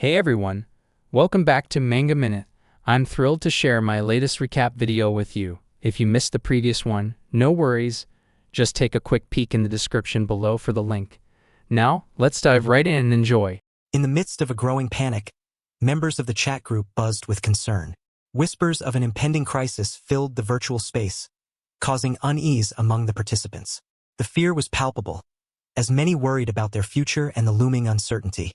Hey everyone, welcome back to Manga Minute. I'm thrilled to share my latest recap video with you. If you missed the previous one, no worries, just take a quick peek in the description below for the link. Now, let's dive right in and enjoy. In the midst of a growing panic, members of the chat group buzzed with concern. Whispers of an impending crisis filled the virtual space, causing unease among the participants. The fear was palpable, as many worried about their future and the looming uncertainty.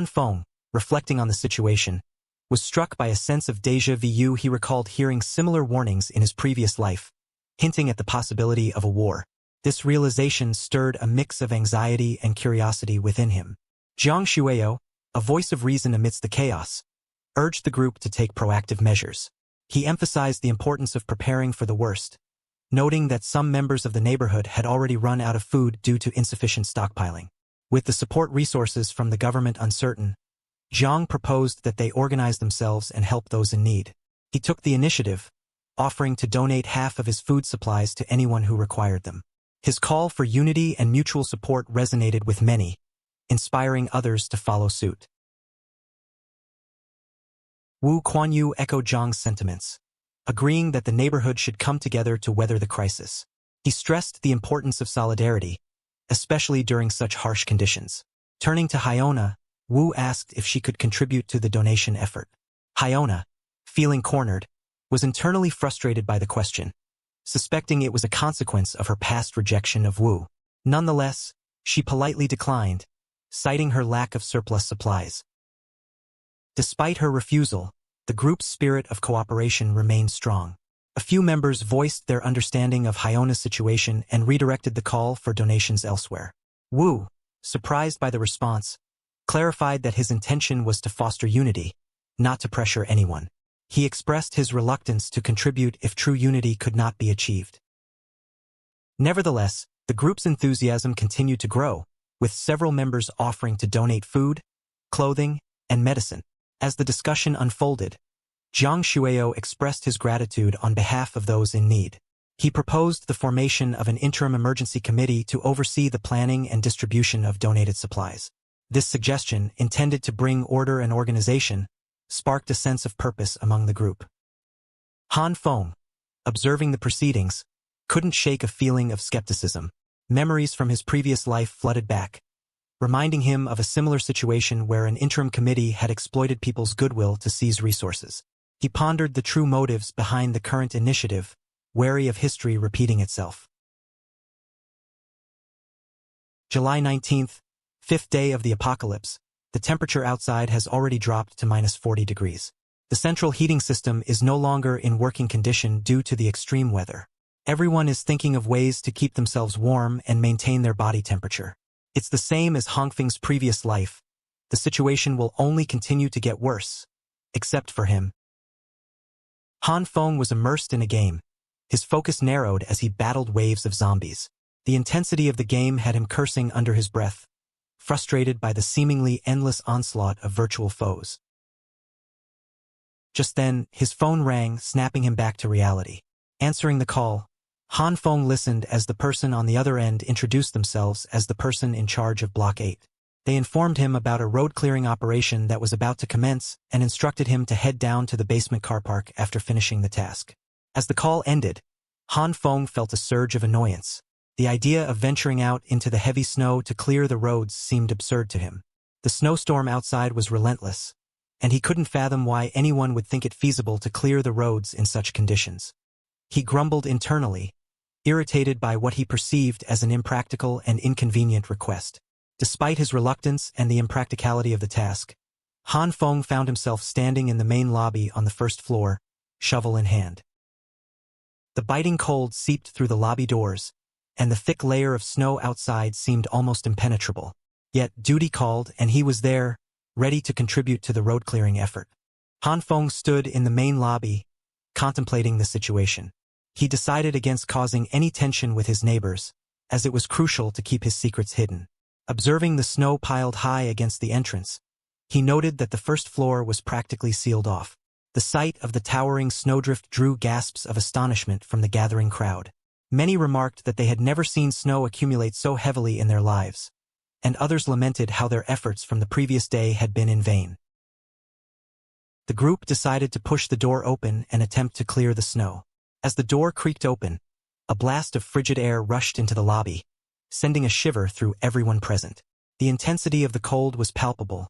Fong, reflecting on the situation, was struck by a sense of déjà vu. He recalled hearing similar warnings in his previous life, hinting at the possibility of a war. This realization stirred a mix of anxiety and curiosity within him. Jiang Shueyo, a voice of reason amidst the chaos, urged the group to take proactive measures. He emphasized the importance of preparing for the worst, noting that some members of the neighborhood had already run out of food due to insufficient stockpiling. With the support resources from the government uncertain, Jiang proposed that they organize themselves and help those in need. He took the initiative, offering to donate half of his food supplies to anyone who required them. His call for unity and mutual support resonated with many, inspiring others to follow suit. Wu Kuanyu echoed Jiang's sentiments, agreeing that the neighborhood should come together to weather the crisis. He stressed the importance of solidarity, especially during such harsh conditions. Turning to Hyona, Wu asked if she could contribute to the donation effort. Hyona, feeling cornered, was internally frustrated by the question, suspecting it was a consequence of her past rejection of Wu. Nonetheless, she politely declined, citing her lack of surplus supplies. Despite her refusal, the group's spirit of cooperation remained strong. A few members voiced their understanding of Hyona's situation and redirected the call for donations elsewhere. Wu, surprised by the response, clarified that his intention was to foster unity, not to pressure anyone. He expressed his reluctance to contribute if true unity could not be achieved. Nevertheless, the group's enthusiasm continued to grow, with several members offering to donate food, clothing, and medicine. As the discussion unfolded, Jiang Shueyo expressed his gratitude on behalf of those in need. He proposed the formation of an interim emergency committee to oversee the planning and distribution of donated supplies. This suggestion, intended to bring order and organization, sparked a sense of purpose among the group. Fong, observing the proceedings, couldn't shake a feeling of skepticism. Memories from his previous life flooded back, reminding him of a similar situation where an interim committee had exploited people's goodwill to seize resources. He pondered the true motives behind the current initiative, wary of history repeating itself. July 19th, 5th day of the apocalypse. The temperature outside has already dropped to -40 degrees. The central heating system is no longer in working condition due to the extreme weather. Everyone is thinking of ways to keep themselves warm and maintain their body temperature. It's the same as Hongfeng's previous life. The situation will only continue to get worse, except for him. Fong was immersed in a game. His focus narrowed as he battled waves of zombies. The intensity of the game had him cursing under his breath, frustrated by the seemingly endless onslaught of virtual foes. Just then, his phone rang, snapping him back to reality. Answering the call, Fong listened as the person on the other end introduced themselves as the person in charge of Block 8. They informed him about a road-clearing operation that was about to commence and instructed him to head down to the basement car park after finishing the task. As the call ended, Fong felt a surge of annoyance. The idea of venturing out into the heavy snow to clear the roads seemed absurd to him. The snowstorm outside was relentless, and he couldn't fathom why anyone would think it feasible to clear the roads in such conditions. He grumbled internally, irritated by what he perceived as an impractical and inconvenient request. Despite his reluctance and the impracticality of the task, Fong found himself standing in the main lobby on the first floor, shovel in hand. The biting cold seeped through the lobby doors, and the thick layer of snow outside seemed almost impenetrable. Yet duty called, and he was there, ready to contribute to the road-clearing effort. Fong stood in the main lobby, contemplating the situation. He decided against causing any tension with his neighbors, as it was crucial to keep his secrets hidden. Observing the snow piled high against the entrance, he noted that the first floor was practically sealed off. The sight of the towering snowdrift drew gasps of astonishment from the gathering crowd. Many remarked that they had never seen snow accumulate so heavily in their lives, and others lamented how their efforts from the previous day had been in vain. The group decided to push the door open and attempt to clear the snow. As the door creaked open, a blast of frigid air rushed into the lobby, sending a shiver through everyone present. The intensity of the cold was palpable,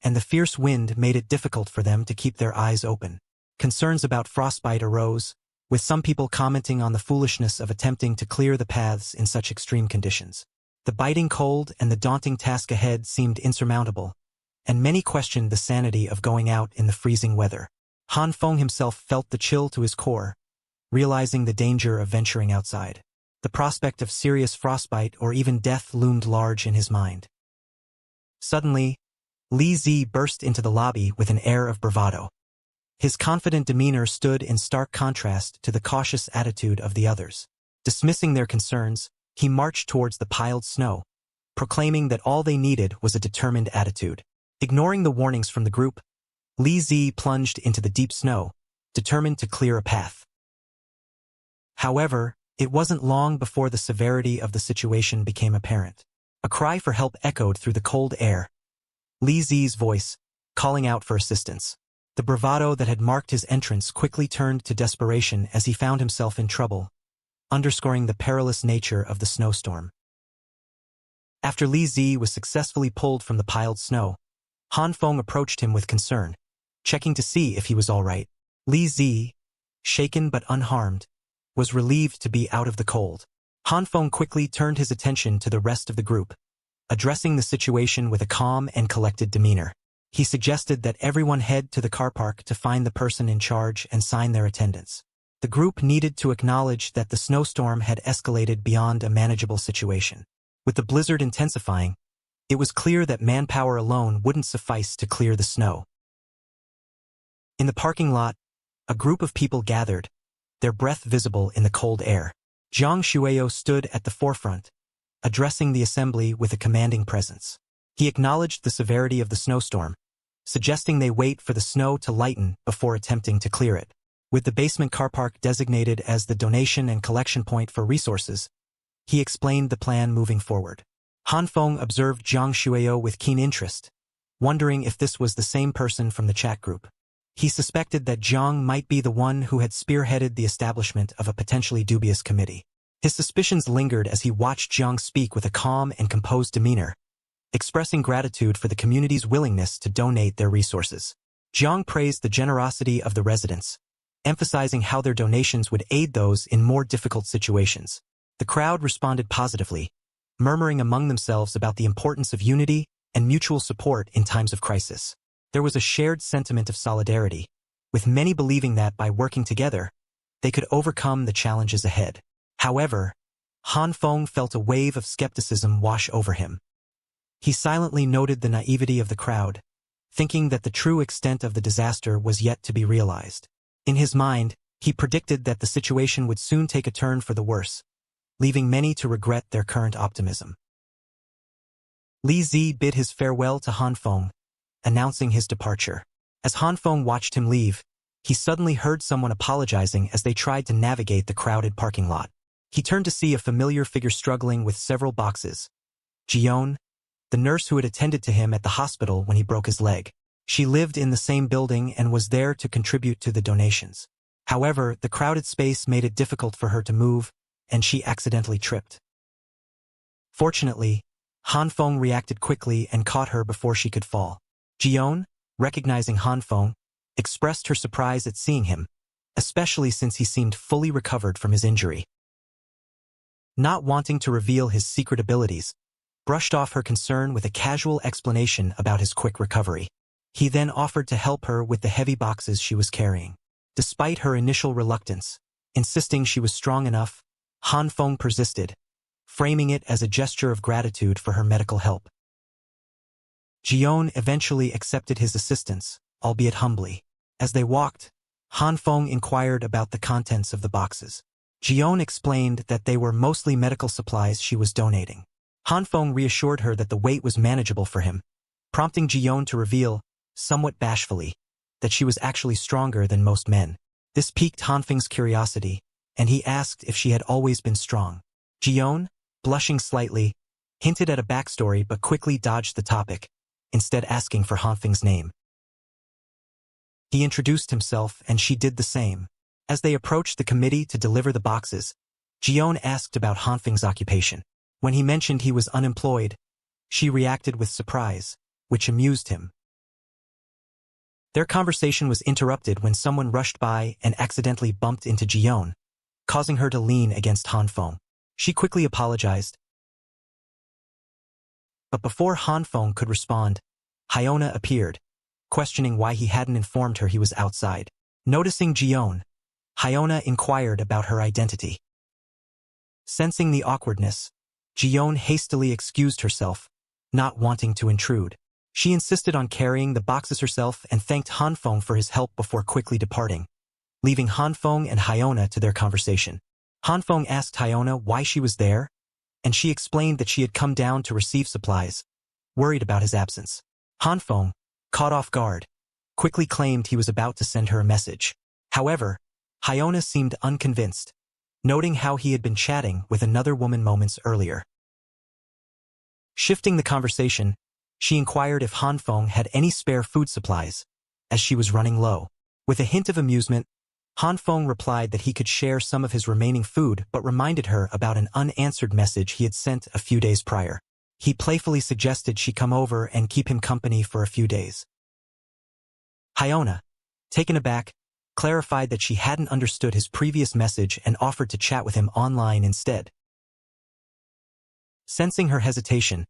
and the fierce wind made it difficult for them to keep their eyes open. Concerns about frostbite arose, with some people commenting on the foolishness of attempting to clear the paths in such extreme conditions. The biting cold and the daunting task ahead seemed insurmountable, and many questioned the sanity of going out in the freezing weather. Fong himself felt the chill to his core, realizing the danger of venturing outside. The prospect of serious frostbite or even death loomed large in his mind. Suddenly, Li Zi burst into the lobby with an air of bravado. His confident demeanor stood in stark contrast to the cautious attitude of the others. Dismissing their concerns, he marched towards the piled snow, proclaiming that all they needed was a determined attitude. Ignoring the warnings from the group, Li Zi plunged into the deep snow, determined to clear a path. However, it wasn't long before the severity of the situation became apparent. A cry for help echoed through the cold air. Li Zi's voice, calling out for assistance. The bravado that had marked his entrance quickly turned to desperation as he found himself in trouble, underscoring the perilous nature of the snowstorm. After Li Zi was successfully pulled from the piled snow, Fong approached him with concern, checking to see if he was all right. Li Zi, shaken but unharmed, was relieved to be out of the cold. Fong quickly turned his attention to the rest of the group, addressing the situation with a calm and collected demeanor. He suggested that everyone head to the car park to find the person in charge and sign their attendance. The group needed to acknowledge that the snowstorm had escalated beyond a manageable situation. With the blizzard intensifying, it was clear that manpower alone wouldn't suffice to clear the snow. In the parking lot, a group of people gathered, their breath visible in the cold air. Jiang Shueyo stood at the forefront, addressing the assembly with a commanding presence. He acknowledged the severity of the snowstorm, suggesting they wait for the snow to lighten before attempting to clear it. With the basement car park designated as the donation and collection point for resources, he explained the plan moving forward. Fong observed Jiang Shueyo with keen interest, wondering if this was the same person from the chat group. He suspected that Jiang might be the one who had spearheaded the establishment of a potentially dubious committee. His suspicions lingered as he watched Jiang speak with a calm and composed demeanor, expressing gratitude for the community's willingness to donate their resources. Jiang praised the generosity of the residents, emphasizing how their donations would aid those in more difficult situations. The crowd responded positively, murmuring among themselves about the importance of unity and mutual support in times of crisis. There was a shared sentiment of solidarity, with many believing that by working together, they could overcome the challenges ahead. However, Fong felt a wave of skepticism wash over him. He silently noted the naivety of the crowd, thinking that the true extent of the disaster was yet to be realized. In his mind, he predicted that the situation would soon take a turn for the worse, leaving many to regret their current optimism. Li Zi bid his farewell to Fong, announcing his departure. As Fong watched him leave, he suddenly heard someone apologizing as they tried to navigate the crowded parking lot. He turned to see a familiar figure struggling with several boxes. Jion, the nurse who had attended to him at the hospital when he broke his leg. She lived in the same building and was there to contribute to the donations. However, the crowded space made it difficult for her to move, and she accidentally tripped. Fortunately, Fong reacted quickly and caught her before she could fall. Jion, recognizing Fong, expressed her surprise at seeing him, especially since he seemed fully recovered from his injury. Not wanting to reveal his secret abilities, brushed off her concern with a casual explanation about his quick recovery. He then offered to help her with the heavy boxes she was carrying. Despite her initial reluctance, insisting she was strong enough, Fong persisted, framing it as a gesture of gratitude for her medical help. Jion eventually accepted his assistance, albeit humbly. As they walked, Fong inquired about the contents of the boxes. Jion explained that they were mostly medical supplies she was donating. Fong reassured her that the weight was manageable for him, prompting Jion to reveal, somewhat bashfully, that she was actually stronger than most men. This piqued Fong's curiosity, and he asked if she had always been strong. Jion, blushing slightly, hinted at a backstory but quickly dodged the topic, instead asking for Hanfeng's name. He introduced himself and she did the same. As they approached the committee to deliver the boxes, Jion asked about Hanfeng's occupation. When he mentioned he was unemployed, she reacted with surprise, which amused him. Their conversation was interrupted when someone rushed by and accidentally bumped into Jion, causing her to lean against Hanfeng. She quickly apologized. But before Hanfeng could respond, Hyona appeared, questioning why he hadn't informed her he was outside. Noticing Jion, Hyona inquired about her identity. Sensing the awkwardness, Jion hastily excused herself, not wanting to intrude. She insisted on carrying the boxes herself and thanked Hanfeng for his help before quickly departing, leaving Hanfeng and Hyona to their conversation. Hanfeng asked Hyona why she was there, and she explained that she had come down to receive supplies, worried about his absence. Hanfeng, caught off guard, quickly claimed he was about to send her a message. However, Hyona seemed unconvinced, noting how he had been chatting with another woman moments earlier. Shifting the conversation, she inquired if Hanfeng had any spare food supplies, as she was running low. With a hint of amusement, Hanfeng replied that he could share some of his remaining food but reminded her about an unanswered message he had sent a few days prior. He playfully suggested she come over and keep him company for a few days. Hyona, taken aback, clarified that she hadn't understood his previous message and offered to chat with him online instead. Sensing her hesitation,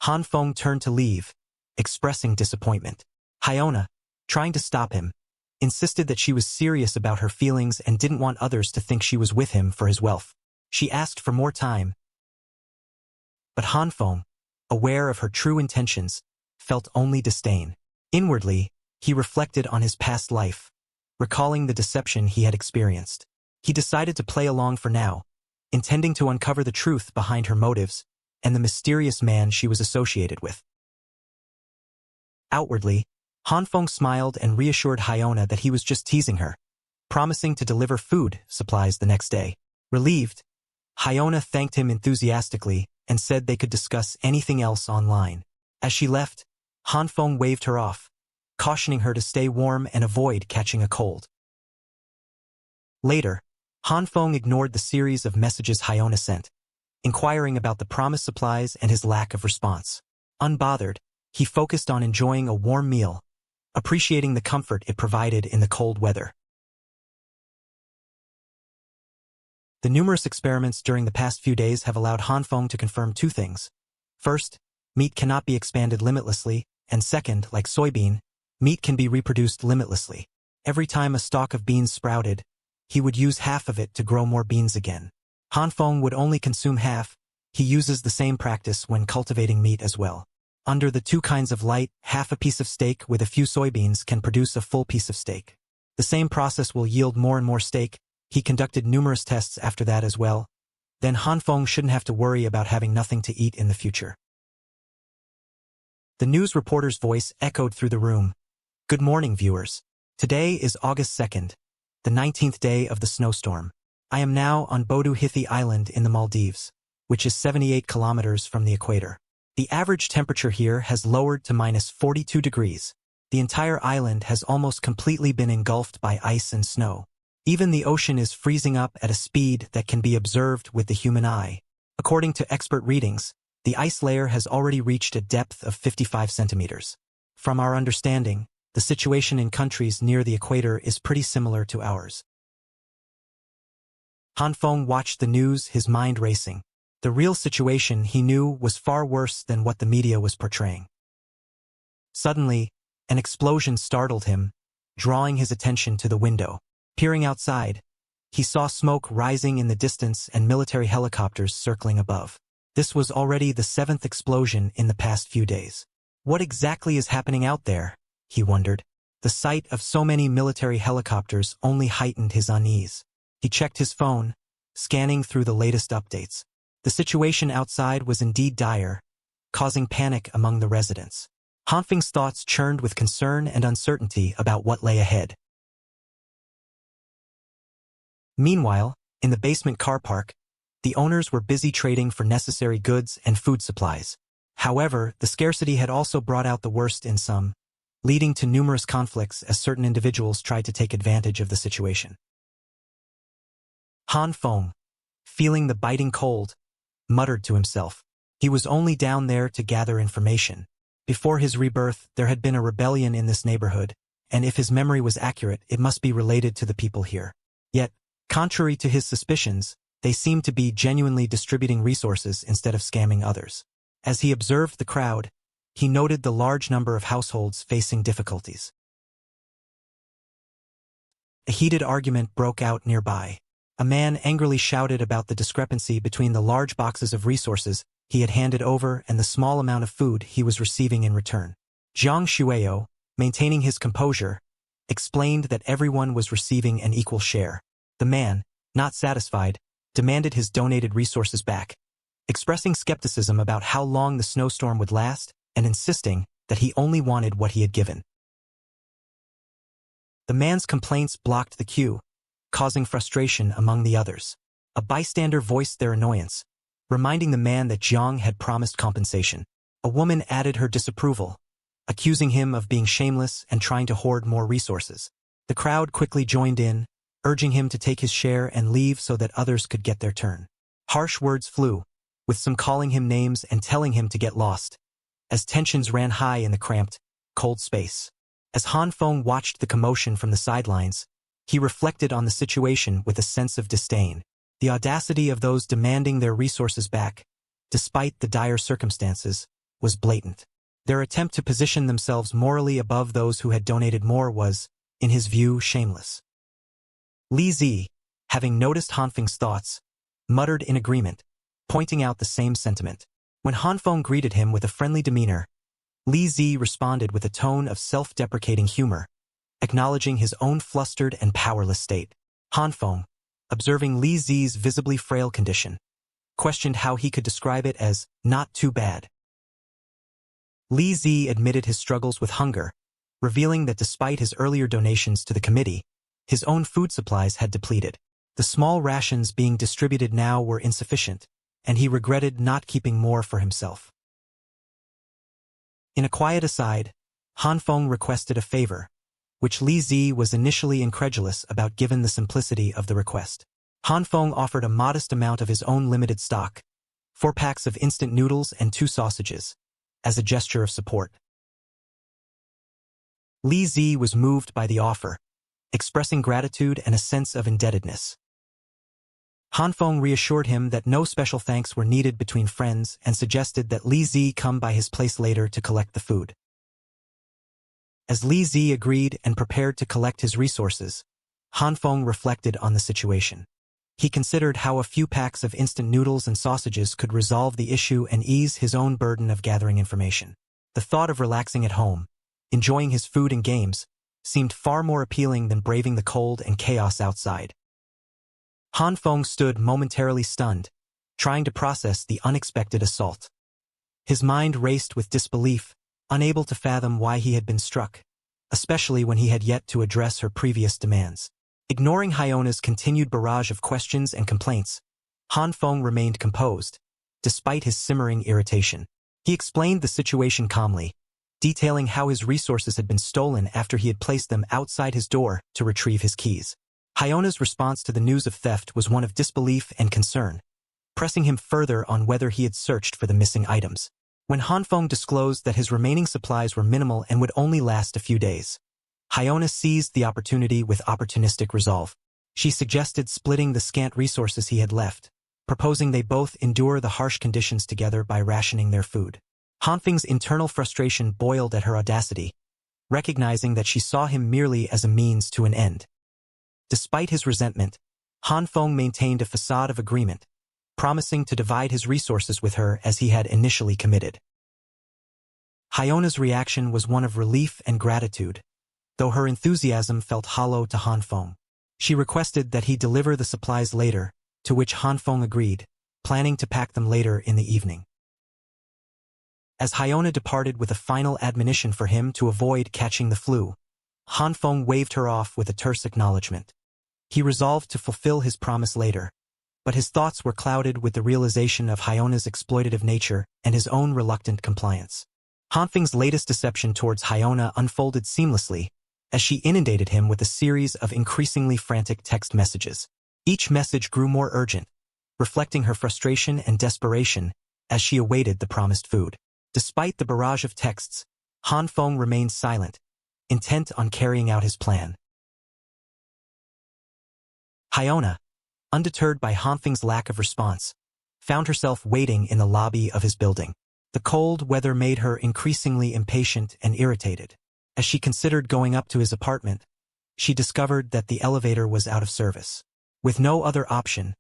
Hanfeng turned to leave, expressing disappointment. Hyona, trying to stop him, insisted that she was serious about her feelings and didn't want others to think she was with him for his wealth. She asked for more time, but Hanfeng, aware of her true intentions, felt only disdain. Inwardly, he reflected on his past life, recalling the deception he had experienced. He decided to play along for now, intending to uncover the truth behind her motives and the mysterious man she was associated with. Outwardly, Hanfeng smiled and reassured Hyona that he was just teasing her, promising to deliver food supplies the next day. Relieved, Hyona thanked him enthusiastically and said they could discuss anything else online. As she left, Hanfeng waved her off, cautioning her to stay warm and avoid catching a cold. Later, Hanfeng ignored the series of messages Hyona sent, inquiring about the promised supplies and his lack of response. Unbothered, he focused on enjoying a warm meal, appreciating the comfort it provided in the cold weather. The numerous experiments during the past few days have allowed Hanfeng to confirm two things. First, meat cannot be expanded limitlessly, and second, like soybean, meat can be reproduced limitlessly. Every time a stalk of beans sprouted, he would use half of it to grow more beans again. Hanfeng would only consume half. He uses the same practice when cultivating meat as well. Under the two kinds of light, half a piece of steak with a few soybeans can produce a full piece of steak. The same process will yield more and more steak. He conducted numerous tests after that as well. Then Hanfeng shouldn't have to worry about having nothing to eat in the future. The news reporter's voice echoed through the room. Good morning, viewers. Today is August 2nd, the 19th day of the snowstorm. I am now on Bodu Hithi Island in the Maldives, which is 78 kilometers from the equator. The average temperature here has lowered to -42 degrees. The entire island has almost completely been engulfed by ice and snow. Even the ocean is freezing up at a speed that can be observed with the human eye. According to expert readings, the ice layer has already reached a depth of 55 centimeters. From our understanding, the situation in countries near the equator is pretty similar to ours. Hanfeng watched the news, his mind racing. The real situation, he knew, was far worse than what the media was portraying. Suddenly, an explosion startled him, drawing his attention to the window. Peering outside, he saw smoke rising in the distance and military helicopters circling above. This was already the 7th explosion in the past few days. What exactly is happening out there? He wondered. The sight of so many military helicopters only heightened his unease. He checked his phone, scanning through the latest updates. The situation outside was indeed dire, causing panic among the residents. Hanfeng's thoughts churned with concern and uncertainty about what lay ahead. Meanwhile, in the basement car park, The owners were busy trading for necessary goods and food supplies. However, the scarcity had also brought out the worst in some, leading to numerous conflicts as certain individuals tried to take advantage of the situation. Han Fong, feeling the biting cold, muttered to himself. He was only down there to gather information. Before his rebirth, there had been a rebellion in this neighborhood, and if his memory was accurate, it must be related to the people here. Yet, contrary to his suspicions, they seemed to be genuinely distributing resources instead of scamming others. As he observed the crowd, he noted the large number of households facing difficulties. A heated argument broke out nearby. A man angrily shouted about the discrepancy between the large boxes of resources he had handed over and the small amount of food he was receiving in return. Jiang Shueyo, maintaining his composure, explained that everyone was receiving an equal share. The man, not satisfied, demanded his donated resources back, expressing skepticism about how long the snowstorm would last and insisting that he only wanted what he had given. The man's complaints blocked the queue, causing frustration among the others. A bystander voiced their annoyance, reminding the man that Jiang had promised compensation. A woman added her disapproval, accusing him of being shameless and trying to hoard more resources. The crowd quickly joined in, urging him to take his share and leave so that others could get their turn. Harsh words flew, with some calling him names and telling him to get lost, as tensions ran high in the cramped, cold space. As Han Fong watched the commotion from the sidelines, he reflected on the situation with a sense of disdain. The audacity of those demanding their resources back, despite the dire circumstances, was blatant. Their attempt to position themselves morally above those who had donated more was, in his view, shameless. Li Zi, having noticed Han Feng's thoughts, muttered in agreement, pointing out the same sentiment. When Han Feng greeted him with a friendly demeanor, Li Zi responded with a tone of self-deprecating humor, acknowledging his own flustered and powerless state. Han Feng, observing Li Zi's visibly frail condition, questioned how he could describe it as not too bad. Li Zi admitted his struggles with hunger, revealing that despite his earlier donations to the committee, his own food supplies had depleted. The small rations being distributed now were insufficient, and he regretted not keeping more for himself. In a quiet aside, Han Feng requested a favor, which Li Zi was initially incredulous about given the simplicity of the request. Han Feng offered a modest amount of his own limited stock, 4 packs of instant noodles and 2 sausages, as a gesture of support. Li Zi was moved by the offer, expressing gratitude and a sense of indebtedness. Han Feng reassured him that no special thanks were needed between friends and suggested that Li Zi come by his place later to collect the food. As Li Zi agreed and prepared to collect his resources, Han Feng reflected on the situation. He considered how a few packs of instant noodles and sausages could resolve the issue and ease his own burden of gathering information. The thought of relaxing at home, enjoying his food and games, seemed far more appealing than braving the cold and chaos outside. Han Feng stood momentarily stunned, trying to process the unexpected assault. His mind raced with disbelief, unable to fathom why he had been struck, especially when he had yet to address her previous demands. Ignoring Hyona's continued barrage of questions and complaints, Han Feng remained composed, despite his simmering irritation. He explained the situation calmly, detailing how his resources had been stolen after he had placed them outside his door to retrieve his keys. Hyona's response to the news of theft was one of disbelief and concern, pressing him further on whether he had searched for the missing items. When Han Feng disclosed that his remaining supplies were minimal and would only last a few days, Hyona seized the opportunity with opportunistic resolve. She suggested splitting the scant resources he had left, proposing they both endure the harsh conditions together by rationing their food. Han Feng's internal frustration boiled at her audacity, recognizing that she saw him merely as a means to an end. Despite his resentment, Han Feng maintained a facade of agreement, promising to divide his resources with her as he had initially committed. Hyona's reaction was one of relief and gratitude, though her enthusiasm felt hollow to Han Feng. She requested that he deliver the supplies later, to which Han Feng agreed, planning to pack them later in the evening. As Hyona departed with a final admonition for him to avoid catching the flu, Han Feng waved her off with a terse acknowledgement. He resolved to fulfill his promise later, but his thoughts were clouded with the realization of Hyona's exploitative nature and his own reluctant compliance. Hanfeng's latest deception towards Hyona unfolded seamlessly as she inundated him with a series of increasingly frantic text messages. Each message grew more urgent, reflecting her frustration and desperation as she awaited the promised food. Despite the barrage of texts, Fong remained silent, intent on carrying out his plan. Hyona, undeterred by Hanfeng's lack of response, found herself waiting in the lobby of his building. The cold weather made her increasingly impatient and irritated. As she considered going up to his apartment, she discovered that the elevator was out of service. With no other option,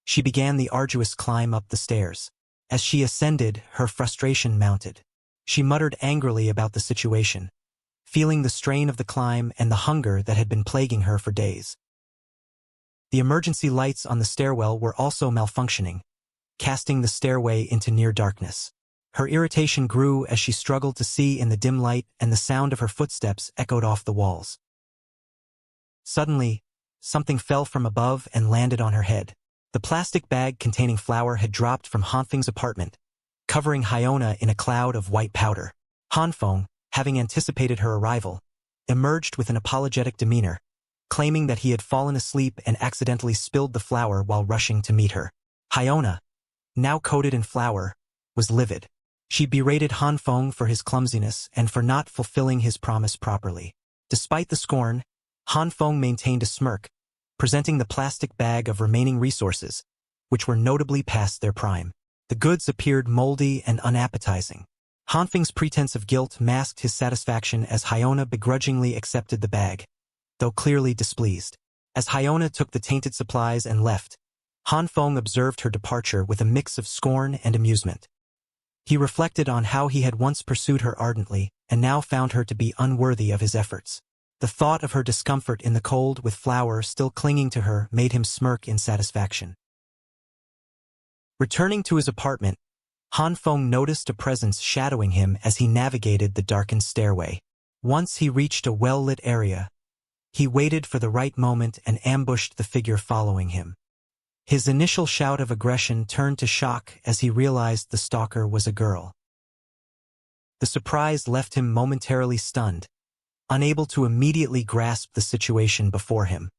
she began the arduous climb up the stairs. As she ascended, her frustration mounted. She muttered angrily about the situation, feeling the strain of the climb and the hunger that had been plaguing her for days. The emergency lights on the stairwell were also malfunctioning, casting the stairway into near darkness. Her irritation grew as she struggled to see in the dim light, and the sound of her footsteps echoed off the walls. Suddenly, something fell from above and landed on her head. The plastic bag containing flour had dropped from Hanfeng's apartment, covering Hyona in a cloud of white powder. Hanfeng, having anticipated her arrival, emerged with an apologetic demeanor, claiming that he had fallen asleep and accidentally spilled the flour while rushing to meet her. Hyona, now coated in flour, was livid. She berated Hanfeng for his clumsiness and for not fulfilling his promise properly. Despite the scorn, Hanfeng maintained a smirk, presenting the plastic bag of remaining resources, which were notably past their prime. The goods appeared moldy and unappetizing. Hanfeng's pretense of guilt masked his satisfaction as Hyona begrudgingly accepted the bag, though clearly displeased. As Hyona took the tainted supplies and left, Hanfeng observed her departure with a mix of scorn and amusement. He reflected on how he had once pursued her ardently and now found her to be unworthy of his efforts. The thought of her discomfort in the cold with flour still clinging to her made him smirk in satisfaction. Returning to his apartment, Hanfeng noticed a presence shadowing him as he navigated the darkened stairway. Once he reached a well-lit area, he waited for the right moment and ambushed the figure following him. His initial shout of aggression turned to shock as he realized the stalker was a girl. The surprise left him momentarily stunned, unable to immediately grasp the situation before him.